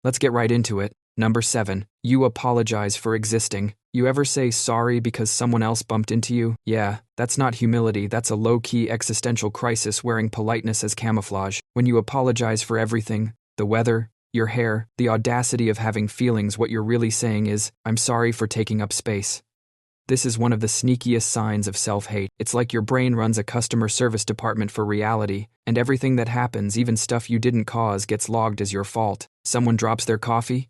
Let's get right into it. Number 7. You apologize for existing. You ever say sorry because someone else bumped into you? Yeah, that's not humility, that's a low-key existential crisis wearing politeness as camouflage. When you apologize for everything, the weather, your hair, the audacity of having feelings, what you're really saying is, I'm sorry for taking up space. This is one of the sneakiest signs of self-hate. It's like your brain runs a customer service department for reality, and everything that happens, even stuff you didn't cause, gets logged as your fault. Someone drops their coffee?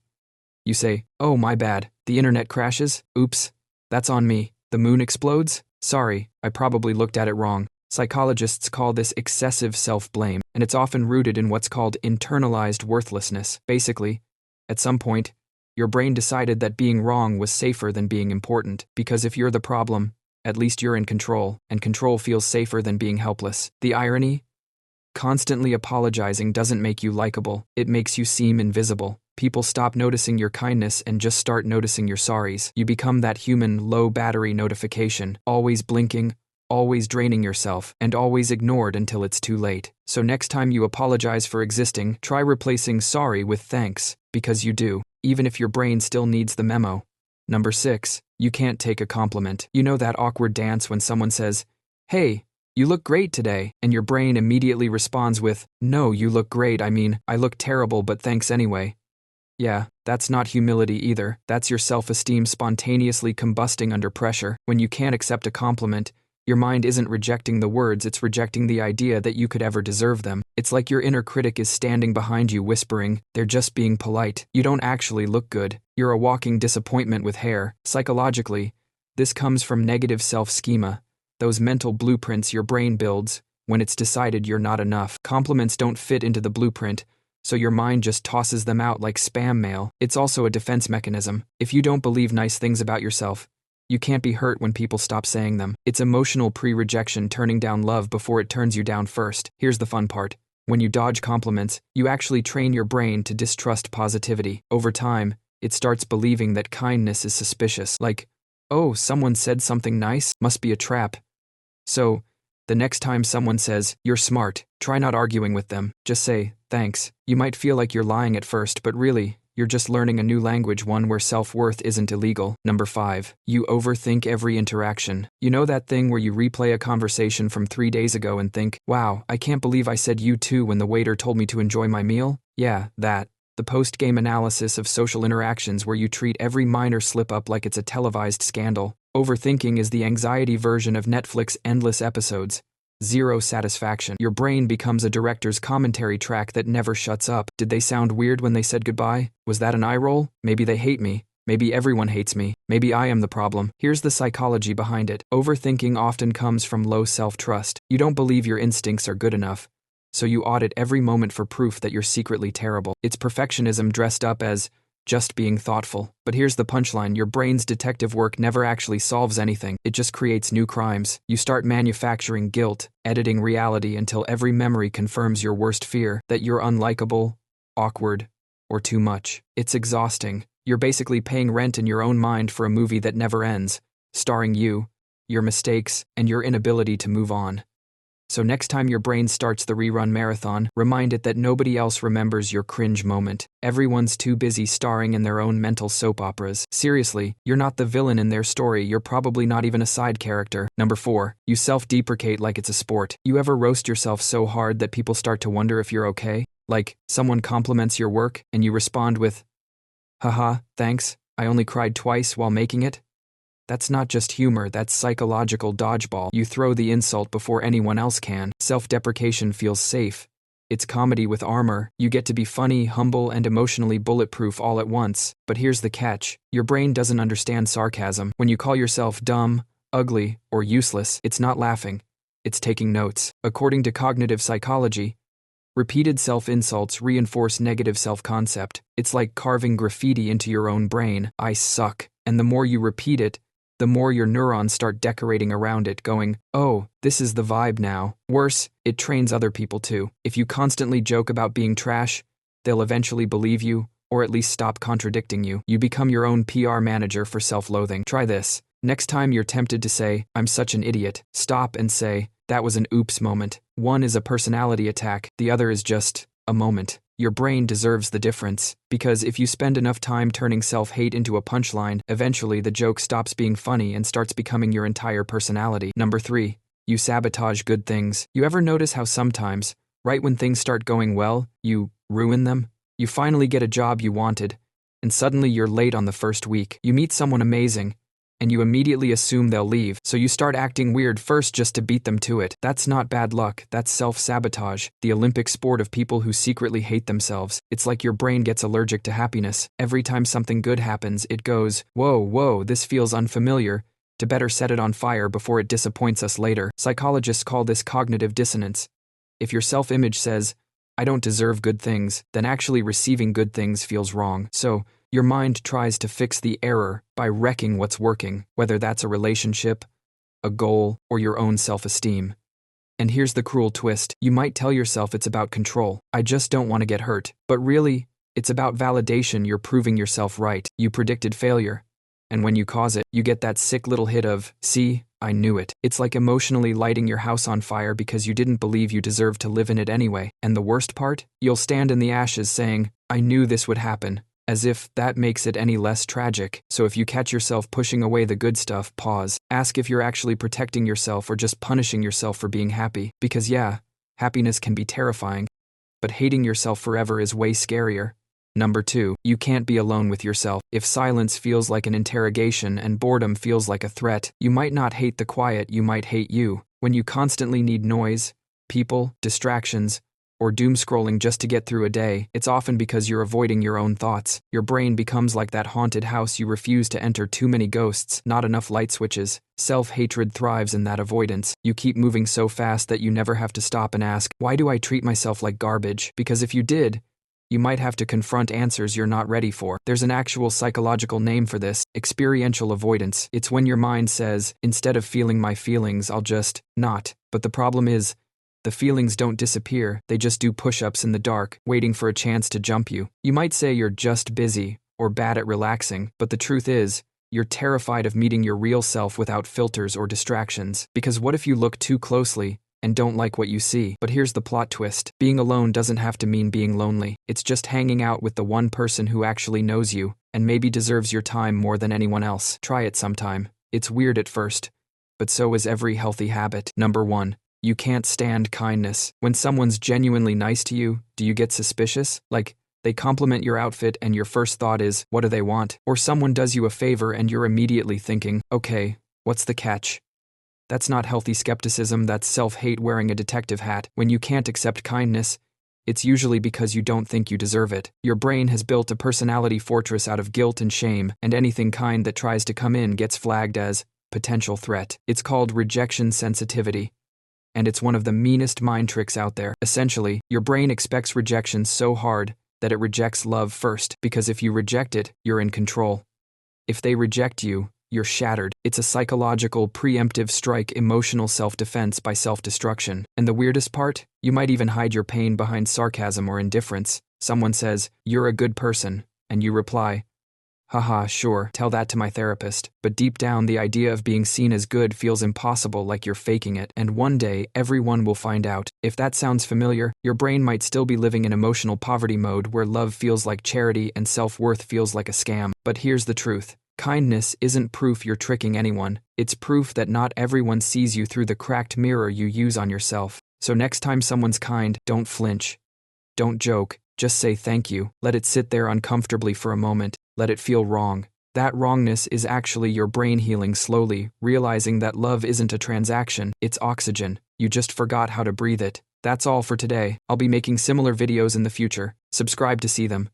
You say, oh, my bad. The internet crashes? Oops. That's on me. The moon explodes? Sorry, I probably looked at it wrong. Psychologists call this excessive self-blame, and it's often rooted in what's called internalized worthlessness. Basically, at some point, your brain decided that being wrong was safer than being important, because if you're the problem, at least you're in control, and control feels safer than being helpless. The irony? Constantly apologizing doesn't make you likable, it makes you seem invisible. People stop noticing your kindness and just start noticing your sorries. You become that human low-battery notification, always blinking, always draining yourself, and always ignored until it's too late. So next time you apologize for existing, try replacing sorry with thanks, because you do, even if your brain still needs the memo. Number 6. You can't take a compliment. You know that awkward dance when someone says, hey, you look great today, and your brain immediately responds with, no, you look great, I mean, I look terrible but thanks anyway. Yeah, that's not humility either. That's your self-esteem spontaneously combusting under pressure. When you can't accept a compliment, your mind isn't rejecting the words, it's rejecting the idea that you could ever deserve them. It's like your inner critic is standing behind you whispering, they're just being polite. You don't actually look good. You're a walking disappointment with hair. Psychologically, this comes from negative self-schema, those mental blueprints your brain builds when it's decided you're not enough. Compliments don't fit into the blueprint, so your mind just tosses them out like spam mail. It's also a defense mechanism. If you don't believe nice things about yourself, you can't be hurt when people stop saying them. It's emotional pre-rejection turning down love before it turns you down first. Here's the fun part. When you dodge compliments, you actually train your brain to distrust positivity. Over time, it starts believing that kindness is suspicious. Like, oh, someone said something nice? Must be a trap. So, the next time someone says, you're smart, try not arguing with them. Just say, thanks. You might feel like you're lying at first, but really, you're just learning a new language, one where self-worth isn't illegal. Number 5. You overthink every interaction. You know that thing where you replay a conversation from 3 days ago and think, wow, I can't believe I said you too when the waiter told me to enjoy my meal? Yeah, that. The post-game analysis of social interactions where you treat every minor slip-up like it's a televised scandal. Overthinking is the anxiety version of Netflix endless episodes. Zero satisfaction. Your brain becomes a director's commentary track that never shuts up. Did they sound weird when they said goodbye? Was that an eye roll? Maybe they hate me. Maybe everyone hates me. Maybe I am the problem. Here's the psychology behind it. Overthinking often comes from low self-trust. You don't believe your instincts are good enough, so you audit every moment for proof that you're secretly terrible. It's perfectionism dressed up as just being thoughtful. But here's the punchline, your brain's detective work never actually solves anything, it just creates new crimes. You start manufacturing guilt, editing reality until every memory confirms your worst fear, that you're unlikable, awkward, or too much. It's exhausting. You're basically paying rent in your own mind for a movie that never ends, starring you, your mistakes, and your inability to move on. So next time your brain starts the rerun marathon, remind it that nobody else remembers your cringe moment. Everyone's too busy starring in their own mental soap operas. Seriously, you're not the villain in their story, you're probably not even a side character. Number 4. You self-deprecate like it's a sport. You ever roast yourself so hard that people start to wonder if you're okay? Like, someone compliments your work, and you respond with, haha, thanks, I only cried twice while making it? That's not just humor, that's psychological dodgeball. You throw the insult before anyone else can. Self-deprecation feels safe. It's comedy with armor. You get to be funny, humble, and emotionally bulletproof all at once. But here's the catch. Your brain doesn't understand sarcasm. When you call yourself dumb, ugly, or useless, it's not laughing. It's taking notes. According to cognitive psychology, repeated self-insults reinforce negative self-concept. It's like carving graffiti into your own brain. I suck. And the more you repeat it, the more your neurons start decorating around it, going, oh, this is the vibe now. Worse, it trains other people too. If you constantly joke about being trash, they'll eventually believe you, or at least stop contradicting you. You become your own PR manager for self-loathing. Try this. Next time you're tempted to say, I'm such an idiot, stop and say, that was an oops moment. One is a personality attack, the other is just a moment. your brain deserves the difference. Because if you spend enough time turning self-hate into a punchline, eventually the joke stops being funny and starts becoming your entire personality. Number 3. You sabotage good things. You ever notice how sometimes, right when things start going well, you ruin them? You finally get a job you wanted, and suddenly you're late on the first week. You meet someone amazing, and you immediately assume they'll leave, so you start acting weird first just to beat them to it. That's not bad luck, that's self-sabotage, the Olympic sport of people who secretly hate themselves. It's like your brain gets allergic to happiness. Every time something good happens, it goes, whoa, this feels unfamiliar, to better set it on fire before it disappoints us later. Psychologists call this cognitive dissonance. If your self-image says, I don't deserve good things, then actually receiving good things feels wrong. So, your mind tries to fix the error by wrecking what's working, whether that's a relationship, a goal, or your own self-esteem. And here's the cruel twist. You might tell yourself it's about control. I just don't want to get hurt. But really, it's about validation. You're proving yourself right. You predicted failure. And when you cause it, you get that sick little hit of, see, I knew it. It's like emotionally lighting your house on fire because you didn't believe you deserved to live in it anyway. And the worst part? You'll stand in the ashes saying, I knew this would happen. As if that makes it any less tragic. So if you catch yourself pushing away the good stuff, pause. Ask if you're actually protecting yourself or just punishing yourself for being happy. Because yeah, happiness can be terrifying, but hating yourself forever is way scarier. Number 2, you can't be alone with yourself. If silence feels like an interrogation and boredom feels like a threat, you might not hate the quiet, you might hate you. When you constantly need noise, people, distractions, or doom scrolling just to get through a day, it's often because you're avoiding your own thoughts. Your brain becomes like that haunted house you refuse to enter. Too many ghosts, not enough light switches. Self-hatred thrives in that avoidance. You keep moving so fast that you never have to stop and ask, why do I treat myself like garbage? Because if you did, you might have to confront answers you're not ready for. There's an actual psychological name for this, experiential avoidance. It's when your mind says, instead of feeling my feelings, I'll just not. But the problem is, the feelings don't disappear, they just do push-ups in the dark, waiting for a chance to jump you. You might say you're just busy, or bad at relaxing, but the truth is, you're terrified of meeting your real self without filters or distractions. Because what if you look too closely and don't like what you see? But here's the plot twist. Being alone doesn't have to mean being lonely. It's just hanging out with the one person who actually knows you, and maybe deserves your time more than anyone else. Try it sometime. It's weird at first, but so is every healthy habit. Number 1. You can't stand kindness. When someone's genuinely nice to you, do you get suspicious? Like, they compliment your outfit and your first thought is, what do they want? Or someone does you a favor and you're immediately thinking, okay, what's the catch? That's not healthy skepticism, that's self-hate wearing a detective hat. When you can't accept kindness, it's usually because you don't think you deserve it. Your brain has built a personality fortress out of guilt and shame, and anything kind that tries to come in gets flagged as potential threat. It's called rejection sensitivity. And it's one of the meanest mind tricks out there. Essentially, your brain expects rejection so hard that it rejects love first, because if you reject it, you're in control. If they reject you, you're shattered. It's a psychological, preemptive strike, emotional self-defense by self-destruction. And the weirdest part? You might even hide your pain behind sarcasm or indifference. Someone says, you're a good person, and you reply, haha, sure, tell that to my therapist. But deep down, the idea of being seen as good feels impossible, like you're faking it. And one day, everyone will find out. If that sounds familiar, your brain might still be living in emotional poverty mode where love feels like charity and self-worth feels like a scam. But here's the truth. Kindness isn't proof you're tricking anyone. It's proof that not everyone sees you through the cracked mirror you use on yourself. So next time someone's kind, don't flinch. Don't joke. Just say thank you. Let it sit there uncomfortably for a moment. Let it feel wrong. That wrongness is actually your brain healing slowly, realizing that love isn't a transaction, it's oxygen. You just forgot how to breathe it. That's all for today. I'll be making similar videos in the future. Subscribe to see them.